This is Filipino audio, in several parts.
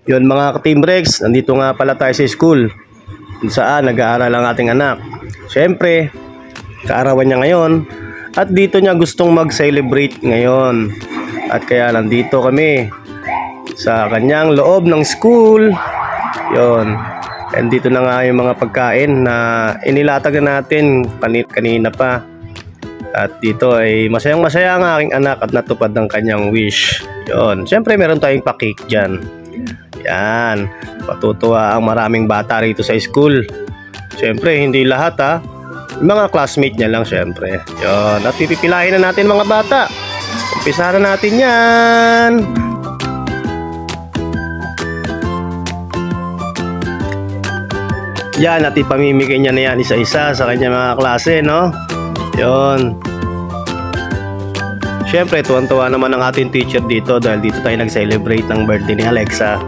Yun mga ka-Team Rex, nandito nga pala tayo sa school kung saan nag-aaral ang ating anak. Siyempre, kaarawan niya ngayon at dito niya gustong mag-celebrate ngayon. At kaya nandito kami sa kanyang loob ng school. Yun. And dito na nga yung mga pagkain na inilatag na natin kanina pa. At dito ay masayang masaya ang aking anak at natupad ng kanyang wish. Yun. Siyempre meron tayong pa-cake dyan. Yan. Patutuwa ang maraming bata rito sa school. Siyempre hindi lahat ha. Yung mga classmate niya lang siyempre. Yun. At pipipilahin na natin mga bata. Umpisahan na natin yan. Yan, at ipamimigay niya na yan isa-isa sa kanya mga klase, no? Yun. Siyempre, tuwan-tuwa naman ang ating teacher dito dahil dito tayo nag-celebrate ng birthday ni Alexa.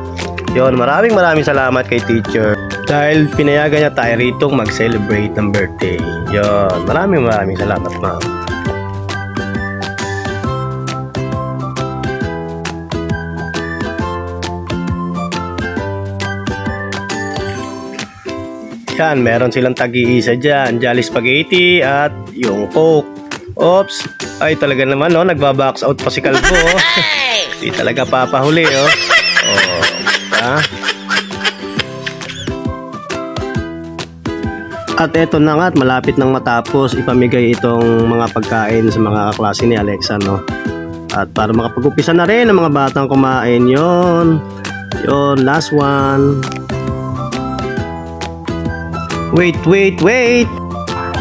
Yun, maraming salamat kay teacher dahil pinayagan niya tayo rito mag-celebrate ng birthday. Yun, maraming salamat, ma'am. Yan, meron silang tag-iisa dyan, Jolly Spaghetti at yung Coke. Oops, ay talaga naman no, nagbabox out pa si Kalbo. Di talaga papahuli oh. Oh, ha? At eto na nga at malapit nang matapos ipamigay itong mga pagkain sa mga kaklase ni Alexa no. At para makapag-umpisa na rin ang mga batang kumain yon. Yon, last one. Wait.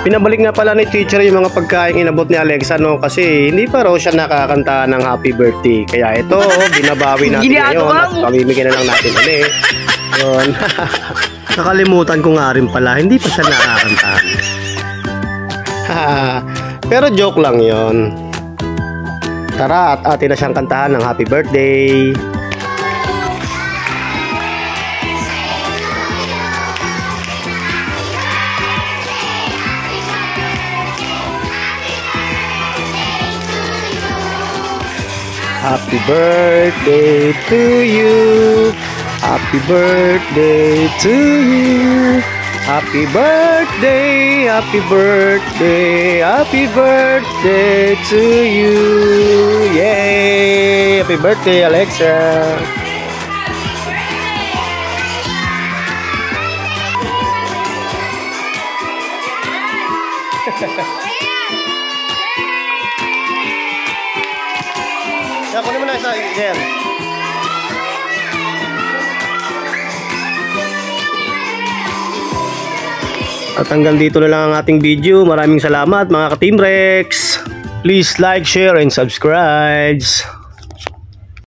Pinabalik nga pala ni teacher yung mga pagkain inabot ni Alexa no kasi hindi pa raw siya nakakanta ng happy birthday. Kaya ito, binabawi natin ngayon at pamimigyan na lang natin ulit. Yun. Nakalimutan ko nga rin pala, hindi pa siya nakakanta. Pero joke lang yon. Tara at atin na siyang kantahan ng happy birthday. Happy birthday to you. Happy birthday to you. Happy birthday, happy birthday, happy birthday to you. Yay! Happy birthday, Alexa. Kunin mo na isa, sir. At hanggang dito na lang ang ating video. Maraming salamat mga ka-Team Rex. Please like, share, and subscribe.